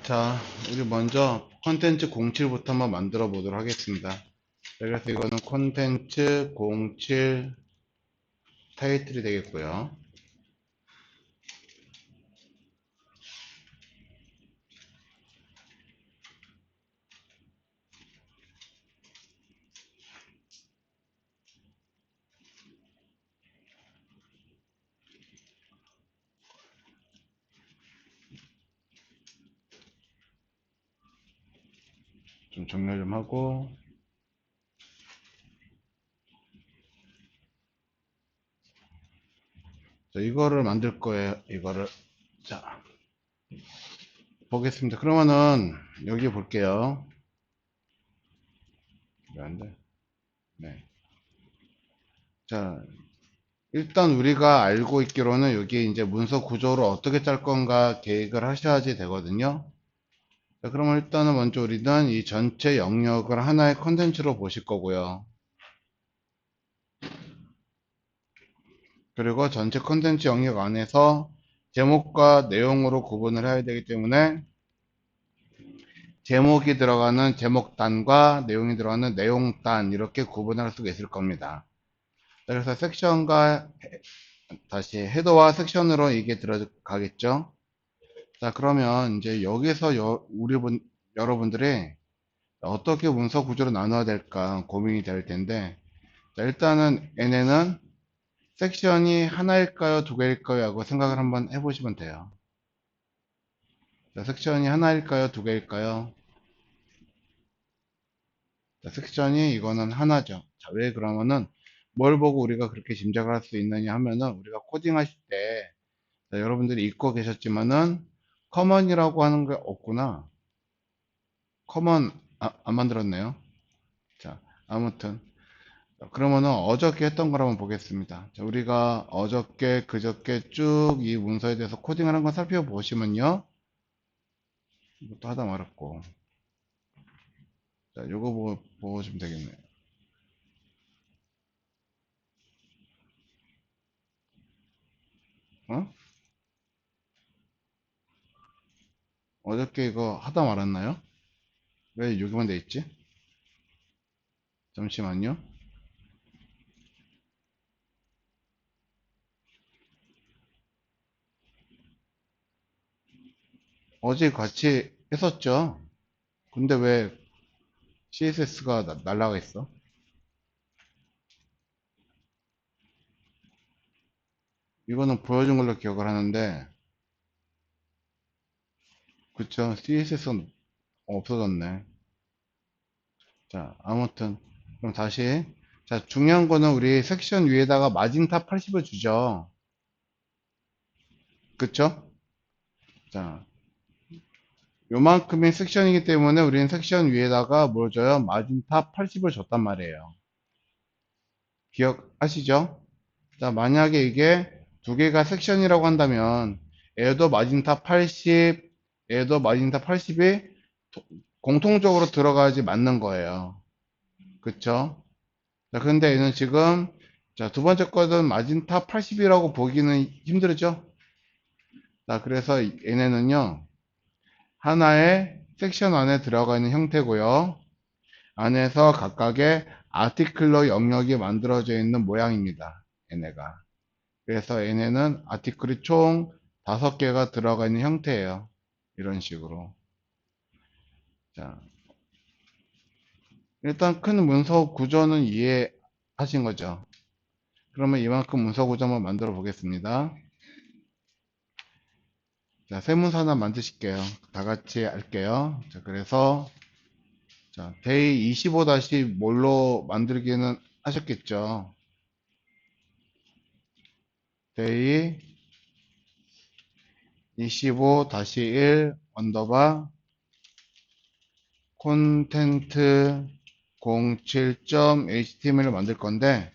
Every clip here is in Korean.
자, 우리 먼저 콘텐츠 07부터 한번 만들어 보도록 하겠습니다. 자, 그래서 이거는 콘텐츠 07 타이틀이 되겠고요. 좀 정렬 좀 하고. 자, 이거를 만들 거예요. 이거를. 자, 보겠습니다. 그러면은 여기 볼게요. 왜 안 돼? 네. 자, 일단 우리가 알고 있기로는 여기 이제 문서 구조를 어떻게 짤 건가 계획을 하셔야지 되거든요. 자, 그러면 일단은 먼저 우리는 이 전체 영역을 하나의 컨텐츠로 보실 거고요. 그리고 전체 컨텐츠 영역 안에서 제목과 내용으로 구분을 해야 되기 때문에 제목이 들어가는 제목단과 내용이 들어가는 내용단 이렇게 구분할 수가 있을 겁니다. 그래서 섹션과 다시 헤더와 섹션으로 이게 들어가겠죠. 자, 그러면 이제 여기서 여러분들이 어떻게 문서 구조로 나눠야 될까 고민이 될 텐데, 자, 일단은 얘네는 섹션이 하나일까요, 두 개일까요 하고 생각을 한번 해보시면 돼요. 자, 섹션이 하나일까요, 두 개일까요? 자, 섹션이 이거는 하나죠. 자, 왜 그러면은 뭘 보고 우리가 그렇게 짐작을 할 수 있느냐 하면은 우리가 코딩 하실 때 자, 여러분들이 읽고 계셨지만은 커먼이라고 하는 게 없구나. 커먼 안 만들었네요. 자, 아무튼 자, 그러면은 어저께 했던 걸 한번 보겠습니다. 자, 우리가 어저께 그저께 쭉 이 문서에 대해서 코딩하는 걸 살펴보시면요. 이것도 하다 말았고. 자, 요거 보시면 되겠네요. 어? 어저께 이거 하다 말았나요? 왜 여기만 돼 있지? 잠시만요. 어제 같이 했었죠. 근데 왜 CSS가 날라가 있어? 이거는 보여준 걸로 기억을 하는데, 그쵸? CSS는 없어졌네. 자, 아무튼 그럼 다시. 자, 중요한 거는 우리 섹션 위에다가 마진탑 80을 주죠. 그쵸? 자, 요만큼의 섹션이기 때문에 우리는 섹션 위에다가 뭘 줘요? 마진탑 80을 줬단 말이에요. 기억하시죠? 자, 만약에 이게 두 개가 섹션이라고 한다면 얘도 마진탑 80, 얘도 마진탑 80이 공통적으로 들어가야지 맞는 거예요. 그쵸? 자, 근데 얘는 지금 자, 두 번째 거는 마진탑 80이라고 보기는 힘들죠? 자, 그래서 얘네는요, 하나의 섹션 안에 들어가 있는 형태고요. 안에서 각각의 아티클러 영역이 만들어져 있는 모양입니다. 얘네가. 그래서 얘네는 아티클이 총 5개가 들어가 있는 형태예요. 이런 식으로. 자, 일단 큰 문서 구조는 이해하신 거죠? 그러면 이만큼 문서 구조 한번 만들어 보겠습니다. 자, 세문서 하나 만드실게요. 다 같이 할게요. 자, 그래서 자, 데이 25 다시 뭘로 만들기는 하셨겠죠? 데이 25 1 언더바 콘텐트 07.html을 만들 건데,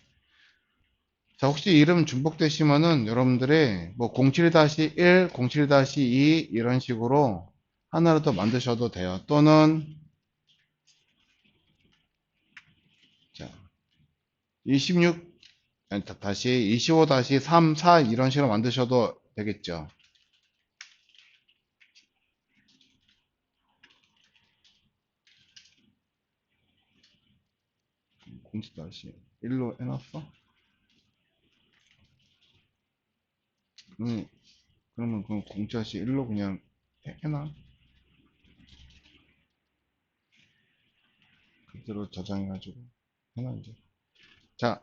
자, 혹시 이름 중복되시면은 여러분들이 뭐 07-1, 07-2 이런 식으로 하나를 더 만드셔도 돼요. 또는 자, 26 다시 25-3, 4 이런 식으로 만드셔도 되겠죠. 공지-1로 해놨어? 그러면 그럼 공지-1로 그냥 해놔. 그대로 저장해가지고 해놔 이제. 자,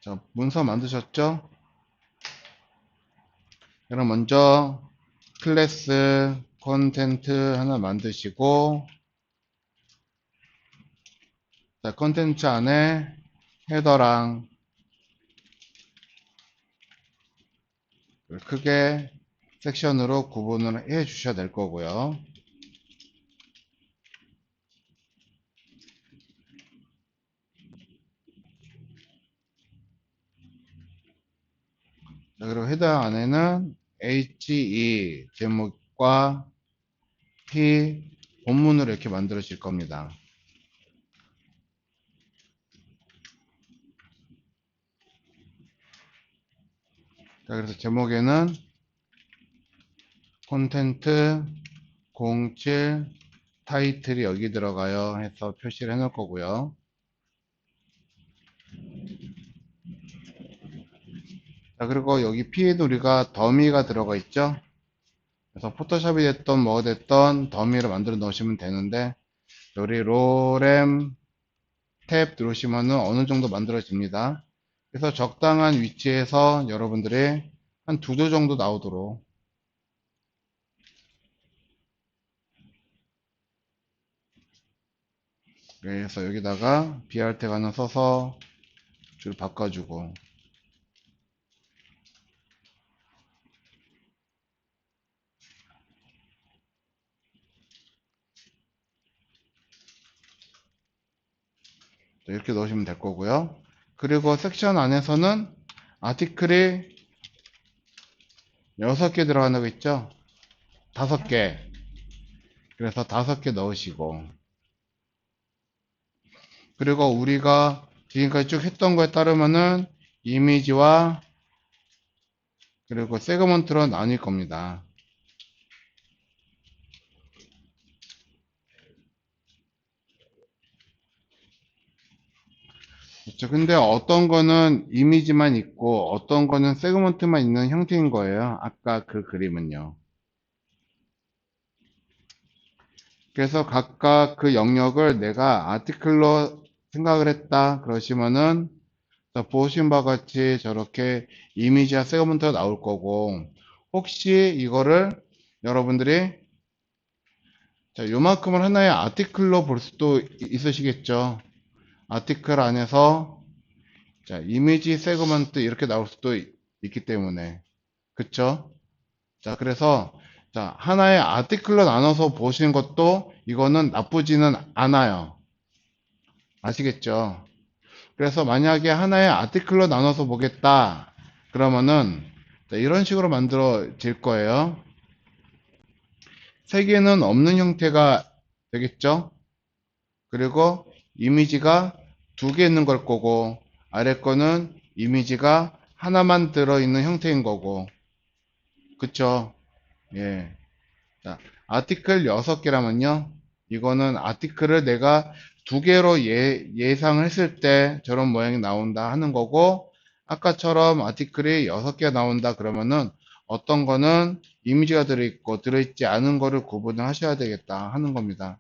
자 문서 만드셨죠? 그럼 먼저 클래스 컨텐트 하나 만드시고, 자 컨텐츠 안에 헤더랑 크게 섹션으로 구분을 해 주셔야 될 거고요. 자, 그리고 헤더 안에는 HE 제목과 P 본문으로 이렇게 만들어질 겁니다. 자, 그래서 제목에는 콘텐트 07 타이틀이 여기 들어가요 해서 표시를 해 놓을 거고요. 자, 그리고 여기 P에도 우리가 더미가 들어가 있죠. 그래서 포토샵이 됐던 뭐가 됐던 더미를 만들어 넣으시면 되는데, 여기 로렘 탭 누르시면은 어느 정도 만들어집니다. 그래서 적당한 위치에서 여러분들이 한 두 줄 정도 나오도록, 그래서 여기다가 BR 태그 하나 써서 줄 바꿔주고, 이렇게 넣으시면 될 거고요. 그리고 섹션 안에서는 아티클이 6개 들어가는 거 있죠? 5개. 그래서 5개 넣으시고, 그리고 우리가 지금까지 쭉 했던 거에 따르면은 이미지와 그리고 세그먼트로 나뉠 겁니다. 그렇죠. 근데 어떤 거는 이미지만 있고 어떤 거는 세그먼트만 있는 형태인 거예요. 아까 그 그림은요. 그래서 각각 그 영역을 내가 아티클로 생각을 했다 그러시면은, 자, 보신 바와 같이 저렇게 이미지와 세그먼트가 나올 거고, 혹시 이거를 여러분들이 자, 요만큼을 하나의 아티클로 볼 수도 있으시겠죠. 아티클 안에서 자, 이미지 세그먼트 이렇게 나올 수도 있기 때문에. 그쵸? 자, 그래서 자, 하나의 아티클로 나눠서 보시는 것도 이거는 나쁘지는 않아요. 아시겠죠? 그래서 만약에 하나의 아티클로 나눠서 보겠다 그러면은 자, 이런 식으로 만들어질 거예요. 세 개는 없는 형태가 되겠죠? 그리고 이미지가 2개 있는 걸 거고, 아래 거는 이미지가 하나만 들어있는 형태인 거고, 그쵸? 예. 자, 아티클 6개라면요. 이거는 아티클을 내가 2개로 예상을 했을 때 저런 모양이 나온다 하는 거고, 아까처럼 아티클이 6개 나온다 그러면은 어떤 거는 이미지가 들어있고 들어있지 않은 거를 구분을 하셔야 되겠다 하는 겁니다.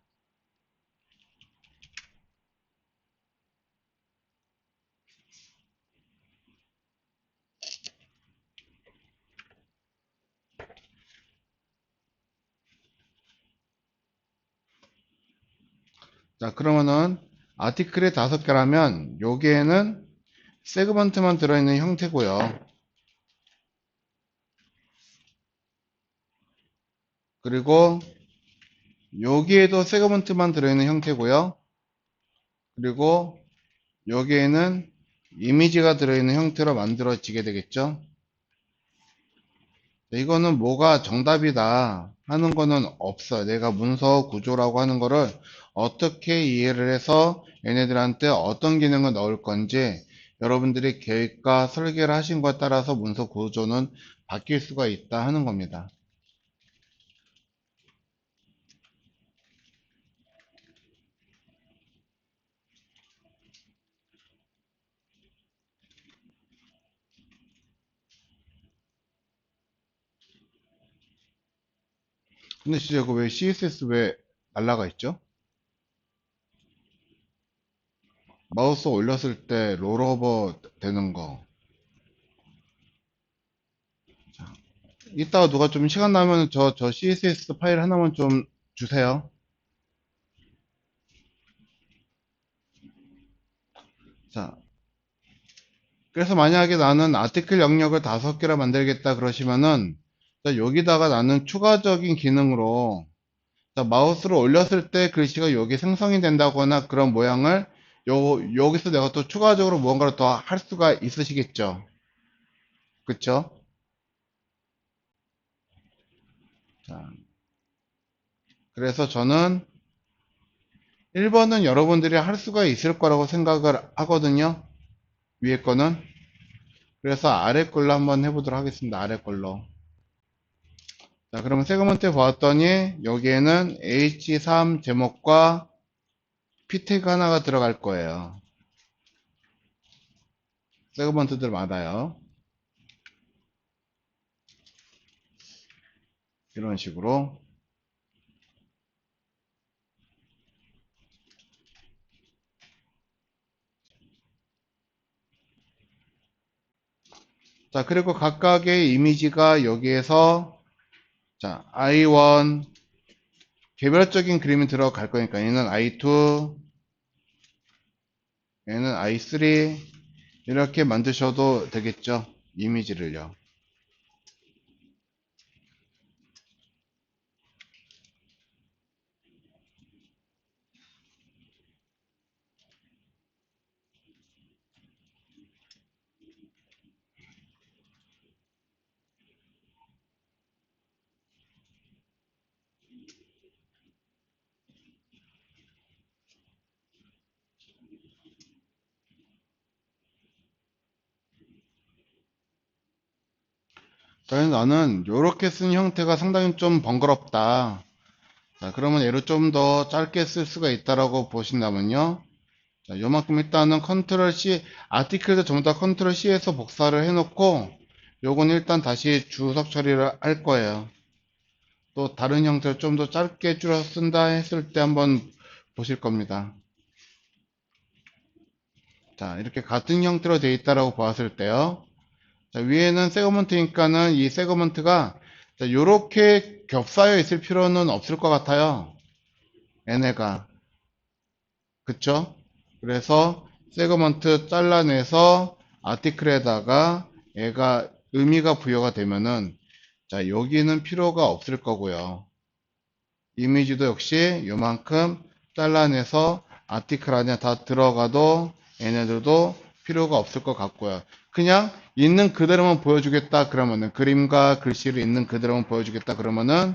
자, 그러면은 아티클이 5개라면 여기에는 세그먼트만 들어있는 형태고요. 그리고 여기에도 세그먼트만 들어있는 형태고요. 그리고 여기에는 이미지가 들어있는 형태로 만들어지게 되겠죠. 이거는 뭐가 정답이다 하는 거는 없어요. 내가 문서 구조라고 하는 거를 어떻게 이해를 해서 얘네들한테 어떤 기능을 넣을 건지 여러분들이 계획과 설계를 하신 것에 따라서 문서 구조는 바뀔 수가 있다 하는 겁니다. 근데 진짜 그 왜 CSS 왜 날라가 있죠? 마우스 올렸을 때 롤오버 되는 거. 이따가 누가 좀 시간 나면 저 CSS 파일 하나만 좀 주세요. 자, 그래서 만약에 나는 아티클 영역을 5개를 만들겠다 그러시면은, 자, 여기다가 나는 추가적인 기능으로, 자, 마우스를 올렸을 때 글씨가 여기 생성이 된다거나 그런 모양을 여기서 내가 또 추가적으로 무언가를 더 할 수가 있으시겠죠. 그쵸? 자, 그래서 저는 1번은 여러분들이 할 수가 있을 거라고 생각을 하거든요. 위에 거는. 그래서 아래 걸로 한번 해보도록 하겠습니다. 아래 걸로. 자, 그러면 세그먼트 보았더니 여기에는 H3 제목과 p 태그 하나가 들어갈 거예요. 세그먼트들 많아요. 이런 식으로. 자, 그리고 각각의 이미지가 여기에서 자, I1 개별적인 그림이 들어갈 거니까 얘는 I2, 얘는 I3 이렇게 만드셔도 되겠죠. 이미지를요. 그래서 나는 이렇게 쓴 형태가 상당히 좀 번거롭다. 자, 그러면 얘를 좀 더 짧게 쓸 수가 있다라고 보신다면요. 자, 요만큼 일단은 컨트롤 C, 아티클도 전부 다 컨트롤 C에서 복사를 해놓고, 요건 일단 다시 주석 처리를 할 거예요. 또 다른 형태를 좀 더 짧게 줄여서 쓴다 했을 때 한번 보실 겁니다. 자, 이렇게 같은 형태로 되어 있다라고 보았을 때요. 자, 위에는 세그먼트니까는 이 세그먼트가 요렇게 겹쌓여 있을 필요는 없을 것 같아요. 얘네가. 그쵸? 그래서 세그먼트 잘라내서 아티클에다가 얘가 의미가 부여가 되면은 자, 여기는 필요가 없을 거고요. 이미지도 역시 요만큼 잘라내서 아티클 안에 다 들어가도 얘네들도 필요가 없을 것 같고요. 그냥 있는 그대로만 보여주겠다 그러면은 그림과 글씨를 있는 그대로만 보여주겠다 그러면은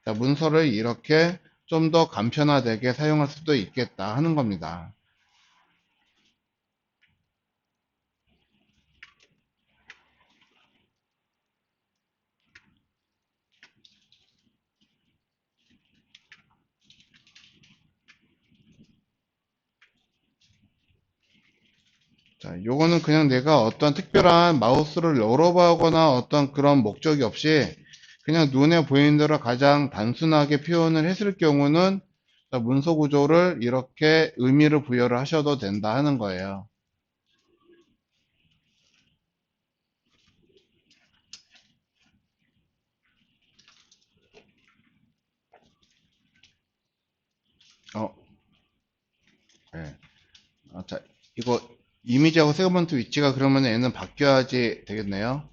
자, 문서를 이렇게 좀 더 간편화되게 사용할 수도 있겠다 하는 겁니다. 자, 요거는 그냥 내가 어떤 특별한 마우스를 여러 번 하거나 어떤 그런 목적이 없이 그냥 눈에 보이는 대로 가장 단순하게 표현을 했을 경우는 자, 문서 구조를 이렇게 의미를 부여를 하셔도 된다 하는 거예요. 어, 네. 자, 이거 이미지하고 세그먼트 위치가 그러면 얘는 바뀌어야지 되겠네요.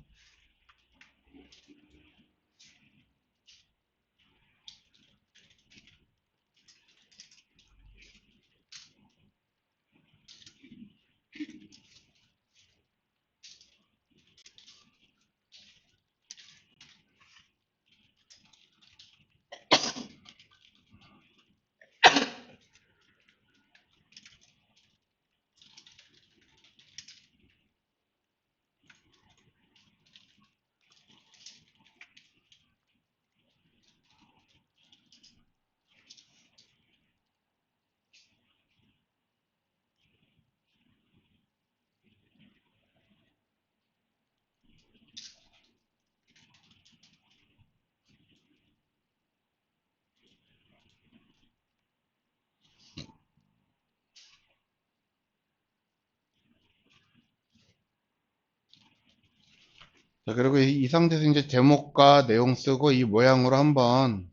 자, 그리고 이 상태에서 이제 제목과 내용 쓰고 이 모양으로 한번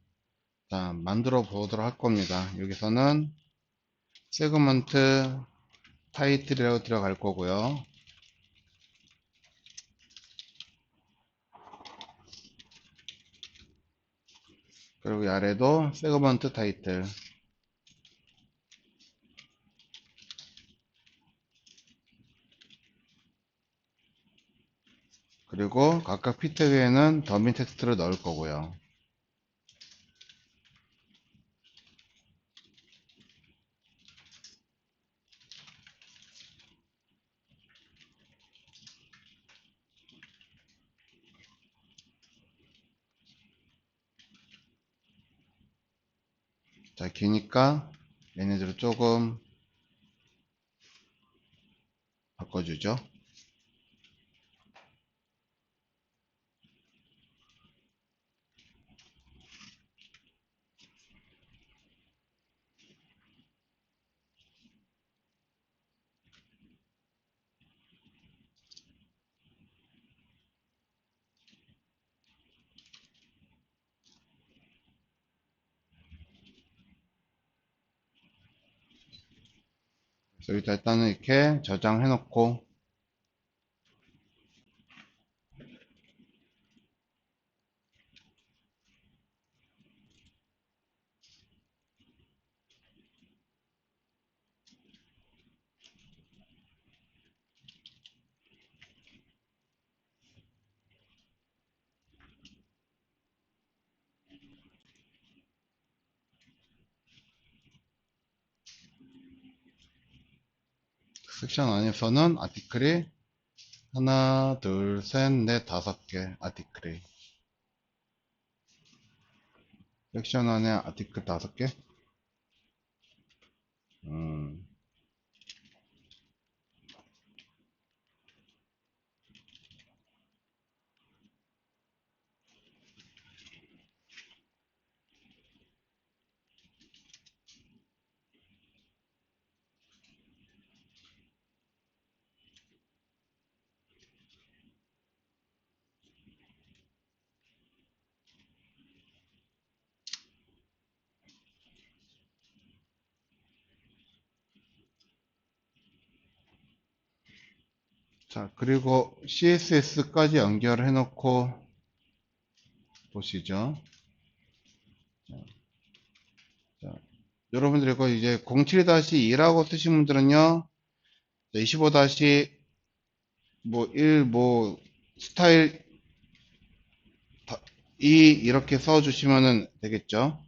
자, 만들어 보도록 할 겁니다. 여기서는 세그먼트 타이틀이라고 들어갈 거고요. 그리고 이 아래도 세그먼트 타이틀. 그리고 각각 피 태그에는 더미 텍스트를 넣을 거고요. 자, 기니까 얘네들을 조금 바꿔주죠. 그래서 여기다 일단은 이렇게 저장해 놓고, 섹션 안에서는 아티클이 하나, 둘, 셋, 넷, 다섯 개 아티클이. 섹션 안에 아티클 다섯 개? 음, 자, 그리고 CSS까지 연결해 놓고 보시죠. 자, 여러분들 이거 이제 07-2라고 쓰신 분들은요, 25- 뭐 1, 뭐 스타일 2 이렇게 써주시면 되겠죠.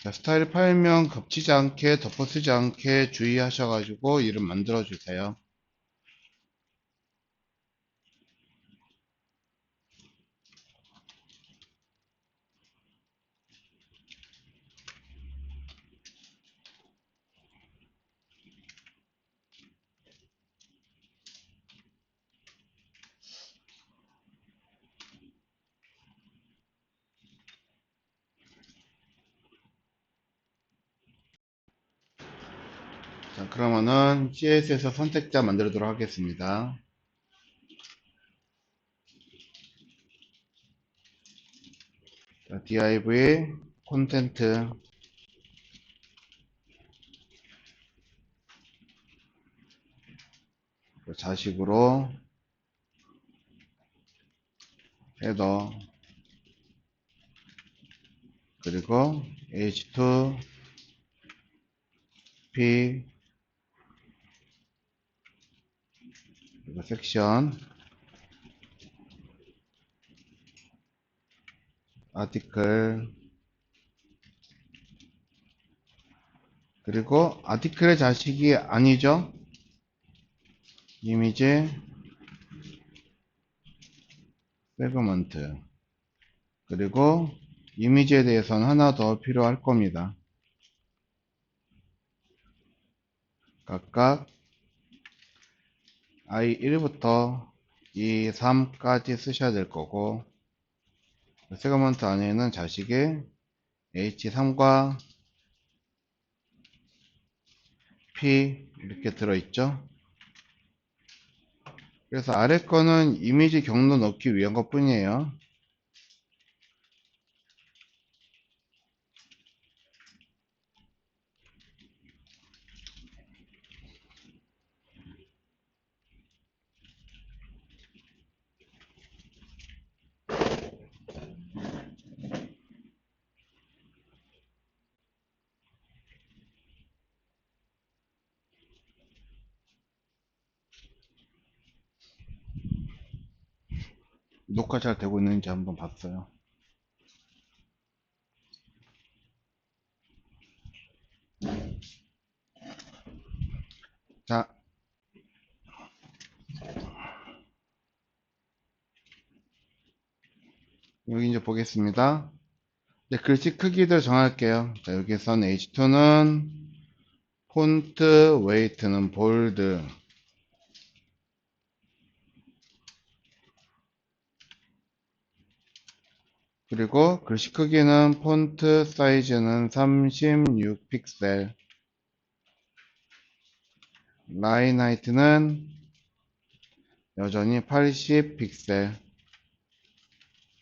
자, 스타일 파일명 겹치지 않게 덮어쓰지 않게 주의하셔가지고 이름 만들어 주세요. 자, 그러면은 CS에서 선택자 만들도록 하겠습니다. 자, div 콘텐트 자식으로 헤더 그리고 h2p 그리고 섹션 아티클 그리고 아티클의 자식이 아니죠. 이미지 세그먼트. 그리고 이미지에 대해서는 하나 더 필요할 겁니다. 각각 i1부터 i3까지 쓰셔야 될 거고, 세그먼트 안에는 자식의 h3과 p 이렇게 들어있죠. 그래서 아래 거는 이미지 경로 넣기 위한 것 뿐이에요. 녹화 잘 되고 있는지 한번 봤어요. 자, 여기 이제 보겠습니다. 이제 글씨 크기들 정할게요. 자, 여기선 H2는 폰트 웨이트는 볼드, 그리고 글씨 크기는 폰트 사이즈는 36픽셀, 라인 하이트는 여전히 80픽셀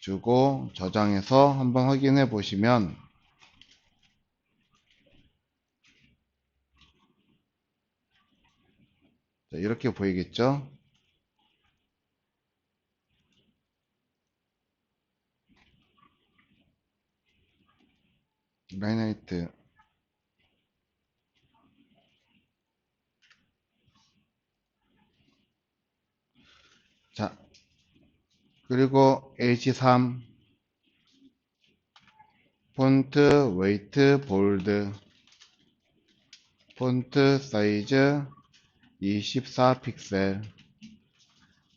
주고 저장해서 한번 확인해 보시면 이렇게 보이겠죠? 라인 하이트. 자, 그리고 H3 폰트 웨이트 볼드, 폰트 사이즈 24픽셀,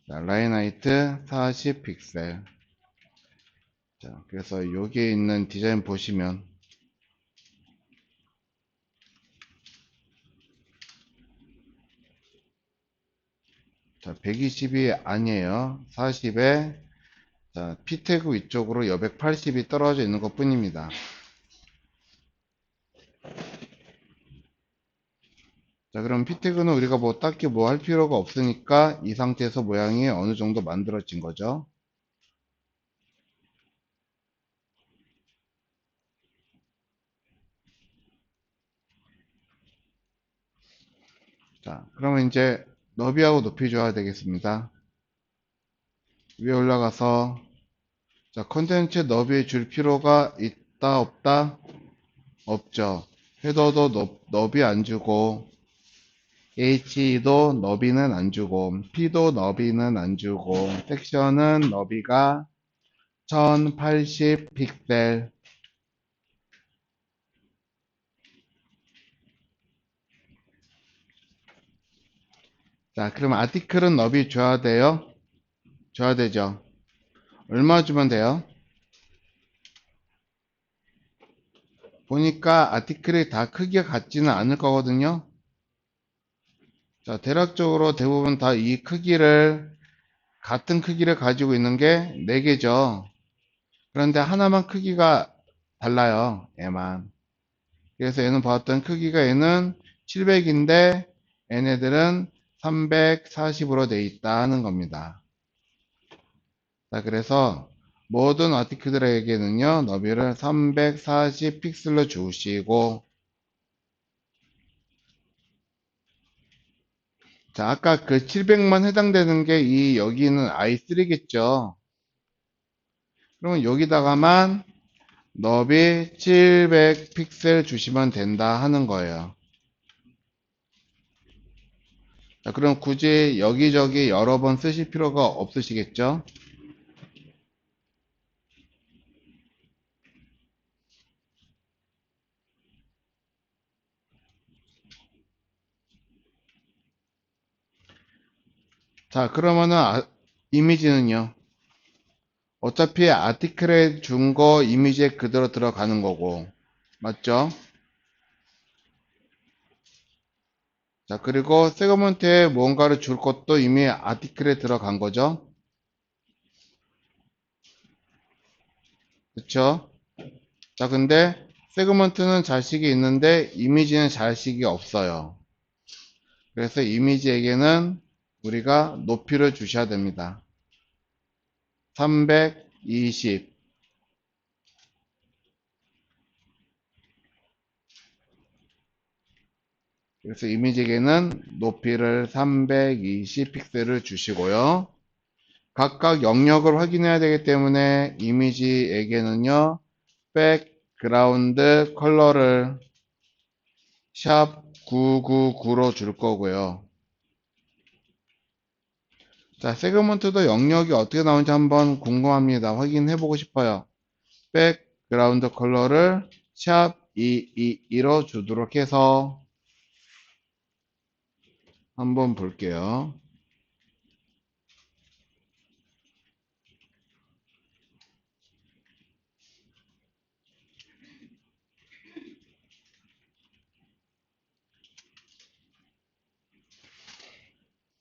라인 하이트 40픽셀. 자, 그래서 여기에 있는 디자인 보시면, 자, 120이 아니에요. 40에, 자, P 태그 위쪽으로 여백 80이 떨어져 있는 것 뿐입니다. 자, 그럼 P 태그는 우리가 뭐 딱히 뭐 할 필요가 없으니까 이 상태에서 모양이 어느 정도 만들어진 거죠. 자, 그러면 이제 너비하고 높이 줘야 되겠습니다. 위에 올라가서, 자, 컨텐츠 너비 줄 필요가 있다, 없다? 없죠. 헤더도 너비 안 주고, H도 너비는 안 주고, P도 너비는 안 주고, 섹션은 너비가 1080 픽셀. 자, 그럼 아티클은 너비 줘야 돼요? 줘야 되죠. 얼마 주면 돼요? 보니까 아티클이 다 크기가 같지는 않을 거거든요. 자, 대략적으로 대부분 다 이 크기를, 같은 크기를 가지고 있는 게 4개죠. 그런데 하나만 크기가 달라요. 얘만. 그래서 얘는 봤던 크기가 얘는 700인데 얘네들은 340으로 돼 있다 하는 겁니다. 자, 그래서 모든 아티클들에게는요, 너비를 340 픽셀로 주시고, 자, 아까 그 700만 해당되는 게 이 여기는 i3겠죠. 그러면 여기다가만 너비 700 픽셀 주시면 된다 하는 거예요. 자, 그럼 굳이 여기저기 여러 번 쓰실 필요가 없으시겠죠? 자, 그러면은 이미지는요. 어차피 아티클에 준 거 이미지에 그대로 들어가는 거고. 맞죠? 자, 그리고 세그먼트에 뭔가를 줄 것도 이미 아티클에 들어간 거죠. 그쵸? 자, 근데 세그먼트는 자식이 있는데 이미지는 자식이 없어요. 그래서 이미지에게는 우리가 높이를 주셔야 됩니다. 320. 그래서 이미지에게는 높이를 320 픽셀을 주시고요. 각각 영역을 확인해야 되기 때문에 이미지에게는요, 백그라운드 컬러를 샵 999로 줄 거고요. 자, 세그먼트도 영역이 어떻게 나오는지 한번 궁금합니다. 확인해 보고 싶어요. 백그라운드 컬러를 샵 222로 주도록 해서 한번 볼게요.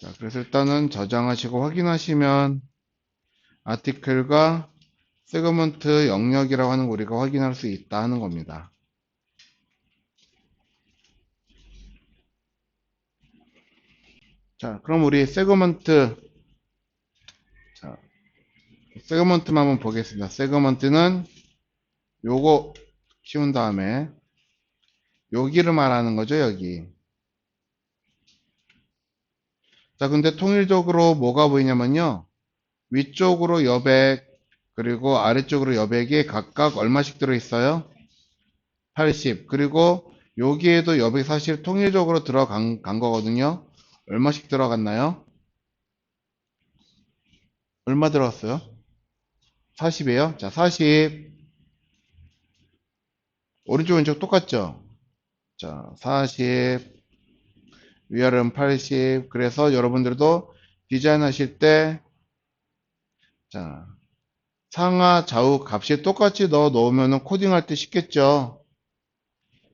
자, 그래서 일단은 저장하시고 확인하시면 아티클과 세그먼트 영역이라고 하는 거 우리가 확인할 수 있다 하는 겁니다. 자, 그럼 우리 자, 세그먼트만 한번 보겠습니다. 세그먼트는 요거 키운 다음에 여기를 말하는 거죠, 여기. 자, 근데 통일적으로 뭐가 보이냐면요. 위쪽으로 여백, 그리고 아래쪽으로 여백이 각각 얼마씩 들어있어요? 80. 그리고 여기에도 여백이 사실 통일적으로 들어간 거거든요. 얼마씩 들어갔나요? 얼마 들어갔어요? 40이에요. 자, 40. 오른쪽 왼쪽 똑같죠? 자, 40. 위아래는 80. 그래서 여러분들도 디자인 하실 때, 자, 상하 좌우 값이 똑같이 넣어 놓으면 코딩할 때 쉽겠죠?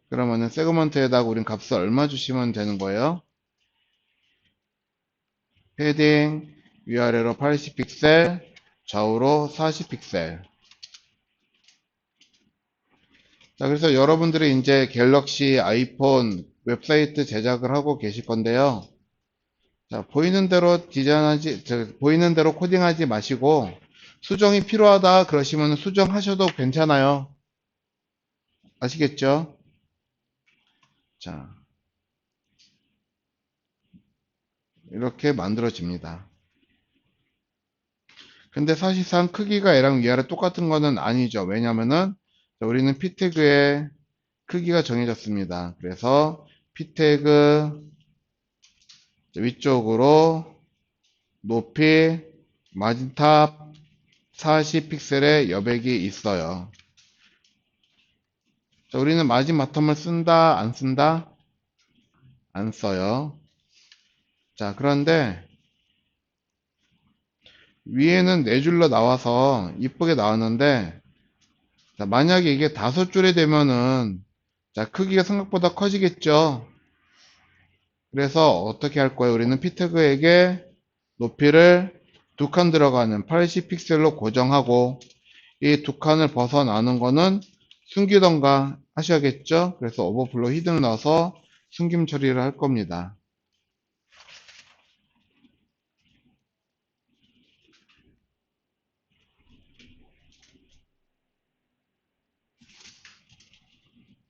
그러면은 세그먼트에다가 우린 값을 얼마 주시면 되는 거예요? 헤딩 위아래로 80픽셀, 좌우로 40픽셀. 자, 그래서 여러분들이 이제 갤럭시 아이폰 웹사이트 제작을 하고 계실 건데요. 자, 보이는 대로 보이는 대로 코딩하지 마시고 수정이 필요하다 그러시면 수정하셔도 괜찮아요. 아시겠죠? 자, 이렇게 만들어집니다. 근데 사실상 크기가 얘랑 위아래 똑같은 거는 아니죠. 왜냐면은 우리는 p 태그의 크기가 정해졌습니다. 그래서 p 태그 위쪽으로 높이 마진탑 40픽셀의 여백이 있어요. 자, 우리는 마진 바텀을 쓴다, 안 쓴다? 안 써요. 자, 그런데 위에는 네 줄로 나와서 이쁘게 나왔는데, 자, 만약에 이게 5줄이 되면은, 자, 크기가 생각보다 커지겠죠? 그래서 어떻게 할 거예요? 우리는 피트그에게 높이를 2칸 들어가는 80픽셀로 고정하고, 이 2칸을 벗어나는 거는 숨기던가 하셔야겠죠? 그래서 오버플로 히든을 넣어서 숨김 처리를 할 겁니다.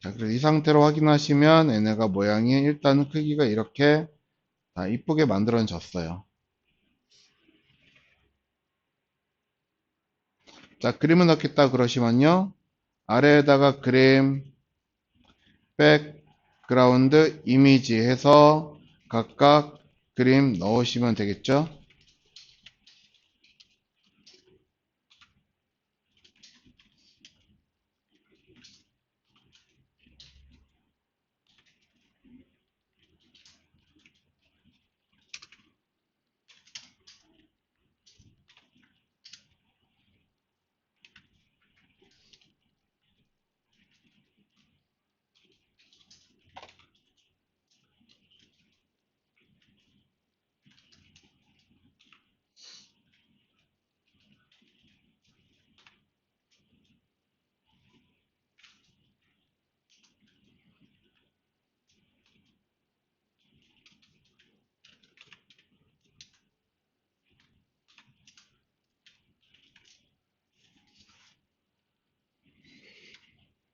자, 그래서 이 상태로 확인하시면 얘네가 모양이 일단 크기가 이렇게 이쁘게 만들어졌어요. 자, 그림을 넣겠다 그러시면요. 아래에다가 그림, 백그라운드, 이미지 해서 각각 그림 넣으시면 되겠죠.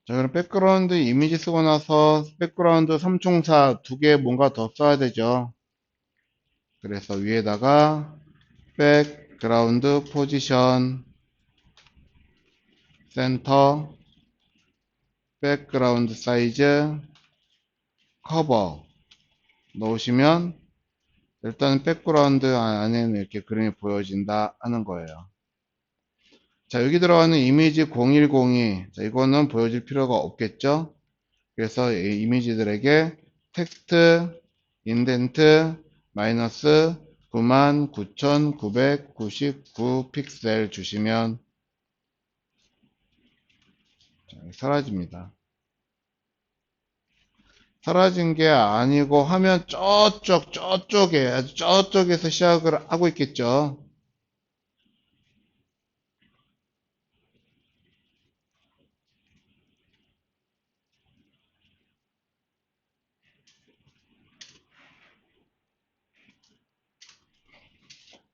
자, 그럼 백그라운드 이미지 쓰고 나서 백그라운드 삼총사 두 개 뭔가 더 써야 되죠. 그래서 위에다가 백그라운드 포지션 센터 백그라운드 사이즈 커버 넣으시면 일단 백그라운드 안에는 이렇게 그림이 보여진다 하는 거예요. 자, 여기 들어가는 이미지 0102. 자, 이거는 보여줄 필요가 없겠죠? 그래서 이 이미지들에게 텍스트, 인덴트, 마이너스 99,999 픽셀 주시면 사라집니다. 사라진 게 아니고 하면 저쪽에, 아주 저쪽에서 시작을 하고 있겠죠.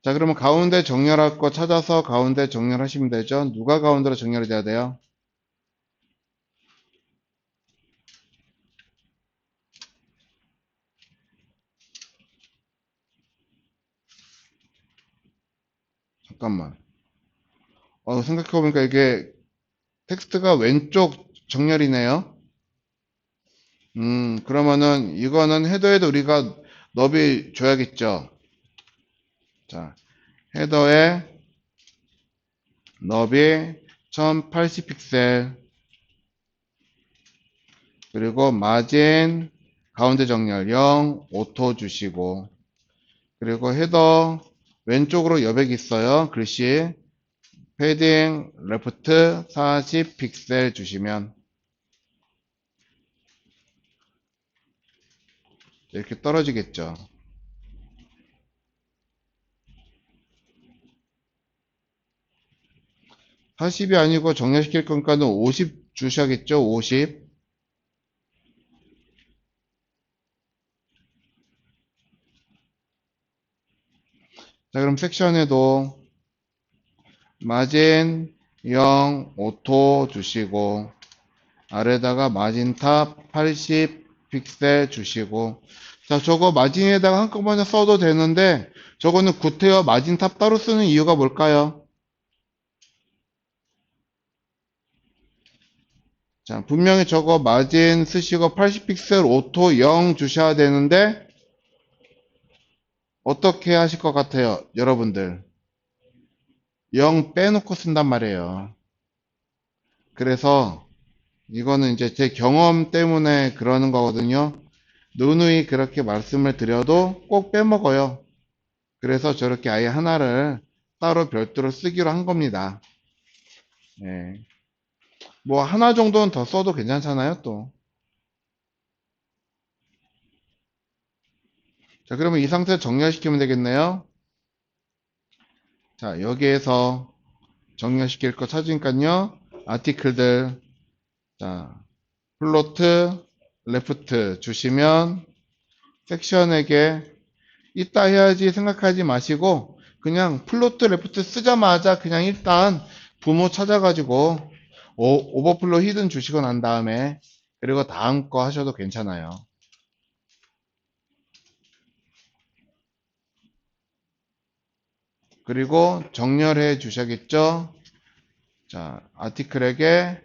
자, 그러면 가운데 정렬할 거 찾아서 가운데 정렬하시면 되죠. 누가 가운데로 정렬이 돼야 돼요? 잠깐만. 생각해보니까 이게 텍스트가 왼쪽 정렬이네요. 그러면은 이거는 헤더에도 우리가 너비 줘야겠죠. 자, 헤더에 너비 1080 픽셀 그리고 마진 가운데 정렬 0 오토 주시고 그리고 헤더 왼쪽으로 여백 있어요. 글씨 패딩 레프트 40 픽셀 주시면 이렇게 떨어지겠죠. 40이 아니고 정렬시킬 거니까는 50 주셔야겠죠. 50. 자, 그럼 섹션에도 마진 0 오토 주시고 아래다가 마진 탑 80 픽셀 주시고 자, 저거 마진에다가 한꺼번에 써도 되는데 저거는 구태여 마진 탑 따로 쓰는 이유가 뭘까요? 자, 분명히 저거 마진 쓰시고 80 픽셀 오토 0 주셔야 되는데 어떻게 하실 것 같아요? 여러분들 0 빼놓고 쓴단 말이에요. 그래서 이거는 이제 제 경험 때문에 그러는 거거든요. 누누이 그렇게 말씀을 드려도 꼭 빼먹어요. 그래서 저렇게 아예 하나를 따로 별도로 쓰기로 한 겁니다. 네. 뭐 하나 정도는 더 써도 괜찮잖아요, 또. 자, 그러면 이 상태 정렬시키면 되겠네요. 자, 여기에서 정렬시킬 거 찾으니까요. 아티클들, 자, 플로트, 레프트 주시면 섹션에게 이따 해야지 생각하지 마시고 그냥 플로트 레프트 쓰자마자 그냥 일단 부모 찾아가지고 오버플로 히든 주시고 난 다음에 그리고 다음 거 하셔도 괜찮아요. 그리고 정렬해 주셔야겠죠. 자, 아티클에게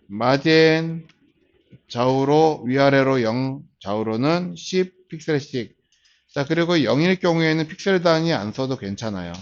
마진 좌우로 위아래로 0 좌우로는 10 픽셀씩. 자, 그리고 0일 경우에는 픽셀 단위 안 써도 괜찮아요.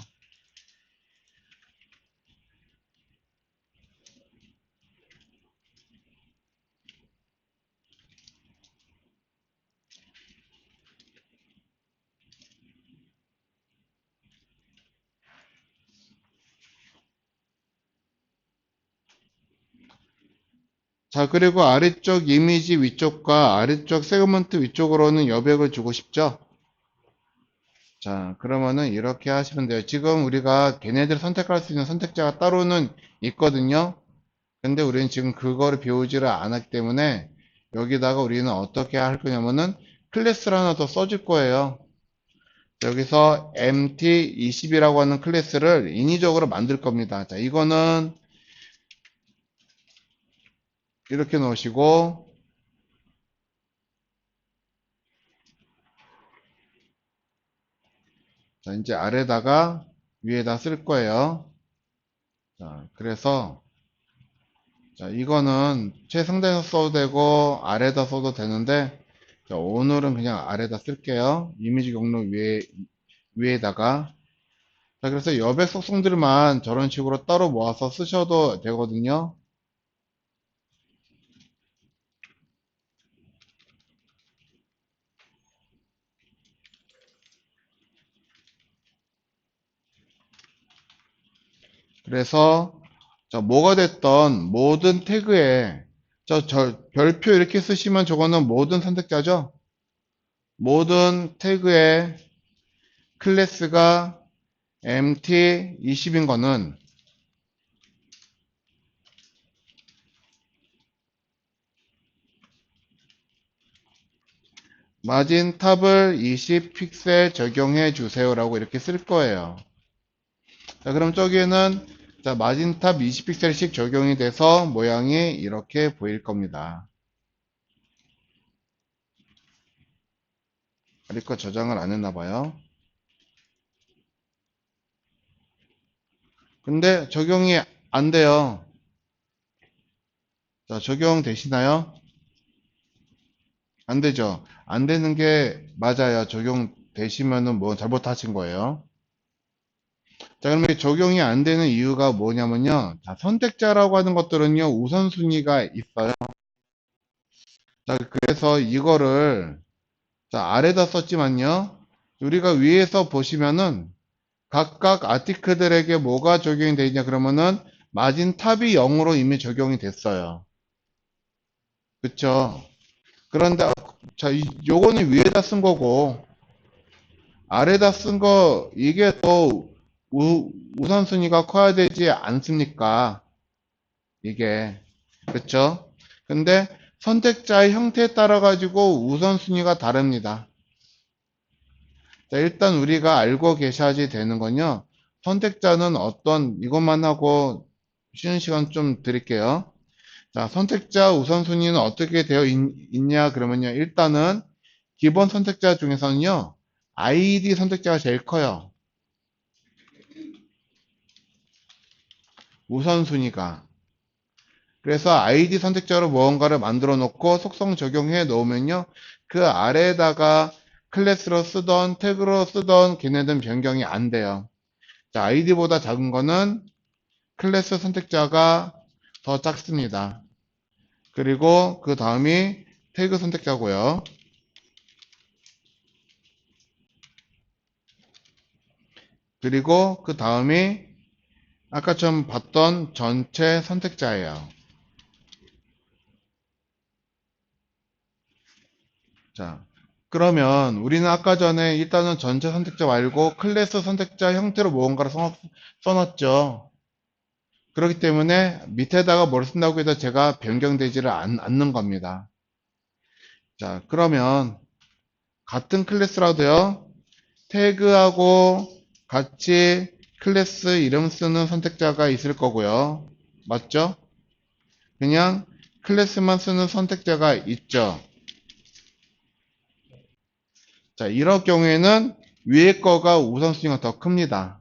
자, 그리고 아래쪽 이미지 위쪽과 아래쪽 세그먼트 위쪽으로는 여백을 주고 싶죠? 자, 그러면은 이렇게 하시면 돼요. 지금 우리가 걔네들 선택할 수 있는 선택자가 따로는 있거든요. 근데 우리는 지금 그거를 배우지를 않았기 때문에 여기다가 우리는 어떻게 할 거냐면은 클래스를 하나 더 써줄 거예요. 여기서 MT20이라고 하는 클래스를 인위적으로 만들 겁니다. 자, 이거는 이렇게 놓으시고, 자, 이제 아래다가 위에다 쓸 거예요. 자, 그래서, 자, 이거는 최상단에서 써도 되고, 아래다 써도 되는데, 자, 오늘은 그냥 아래다 쓸게요. 이미지 경로 위에다가. 자, 그래서 여백 속성들만 저런 식으로 따로 모아서 쓰셔도 되거든요. 그래서 자, 뭐가 됐던 모든 태그에 별표 이렇게 쓰시면 저거는 모든 선택자죠. 모든 태그에 클래스가 MT20인 거는 마진 탑을 20 픽셀 적용해 주세요라고 이렇게 쓸 거예요. 자, 그럼 저기에는 자, 마진 탑 20 픽셀씩 적용이 돼서 모양이 이렇게 보일 겁니다. 아직 거 저장을 안 했나 봐요. 근데 적용이 안 돼요. 자, 적용되시나요? 안 되죠. 안 되는 게 맞아요. 적용되시면은 뭐 잘못하신 거예요. 자, 그러면 적용이 안 되는 이유가 뭐냐면요. 자, 선택자라고 하는 것들은요, 우선순위가 있어요. 자, 그래서 이거를, 자, 아래다 썼지만요. 우리가 위에서 보시면은 각각 아티클들에게 뭐가 적용이 되어 있냐 그러면은 마진 탑이 0으로 이미 적용이 됐어요. 그쵸? 그런데, 자, 요거는 위에다 쓴 거고, 아래다 쓴 거, 이게 더 우선순위가 커야 되지 않습니까? 이게. 그쵸? 근데 선택자의 형태에 따라 가지고 우선순위가 다릅니다. 자, 일단 우리가 알고 계셔야지 되는 건요. 선택자는 어떤, 이것만 하고 쉬는 시간 좀 드릴게요. 자, 선택자 우선순위는 어떻게 되어 있냐 그러면요. 일단은 기본 선택자 중에서는요. ID 선택자가 제일 커요. 우선순위가. 그래서 ID 선택자로 무언가를 만들어 놓고 속성 적용해 놓으면요. 그 아래에다가 클래스로 쓰던 태그로 쓰던 걔네들은 변경이 안 돼요. 자, ID보다 작은 거는 클래스 선택자가 더 작습니다. 그리고 그 다음이 태그 선택자고요. 그리고 그 다음이 아까처럼 봤던 전체 선택자예요. 자, 그러면 우리는 아까 전에 일단은 전체 선택자 말고 클래스 선택자 형태로 무언가를 써놨죠. 그렇기 때문에 밑에다가 뭘 쓴다고 해서 제가 변경되지를 않는 겁니다. 자, 그러면 같은 클래스라도요. 태그하고 같이 클래스 이름 쓰는 선택자가 있을 거고요. 맞죠? 그냥 클래스만 쓰는 선택자가 있죠. 자, 이럴 경우에는 위에 거가 우선순위가 더 큽니다.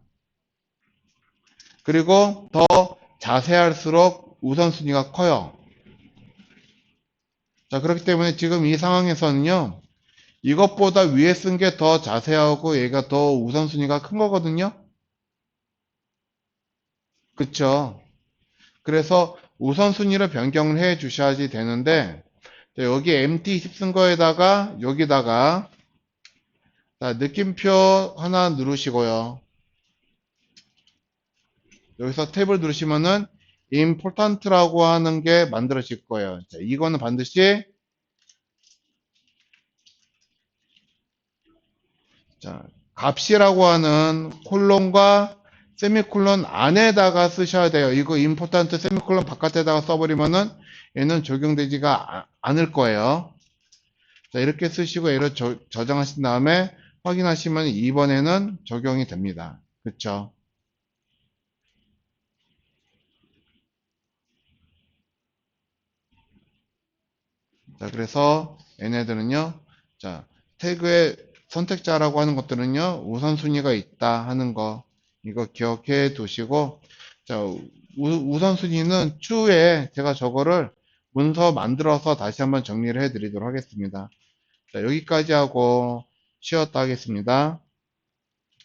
그리고 더 자세할수록 우선순위가 커요. 자, 그렇기 때문에 지금 이 상황에서는요, 이것보다 위에 쓴 게 더 자세하고 얘가 더 우선순위가 큰 거거든요. 그쵸? 그래서 우선순위를 변경을 해 주셔야지 되는데, 자, 여기 MT20 쓴 거에다가, 여기다가, 자, 느낌표 하나 누르시고요. 여기서 탭을 누르시면은 important라고 하는 게 만들어질 거예요. 자, 이거는 반드시 자, 값이라고 하는 콜론과 세미콜론 안에다가 쓰셔야 돼요. 이거 important 세미콜론 바깥에다가 써버리면은 얘는 적용되지가 않을 거예요. 자, 이렇게 쓰시고 얘를 저장하신 다음에 확인하시면 이번에는 적용이 됩니다. 그쵸? 자, 그래서 얘네들은요, 자, 태그의 선택자라고 하는 것들은요, 우선순위가 있다 하는 거, 이거 기억해 두시고, 자, 우선순위는 추후에 제가 저거를 문서 만들어서 다시 한번 정리를 해 드리도록 하겠습니다. 자, 여기까지 하고 쉬었다 하겠습니다.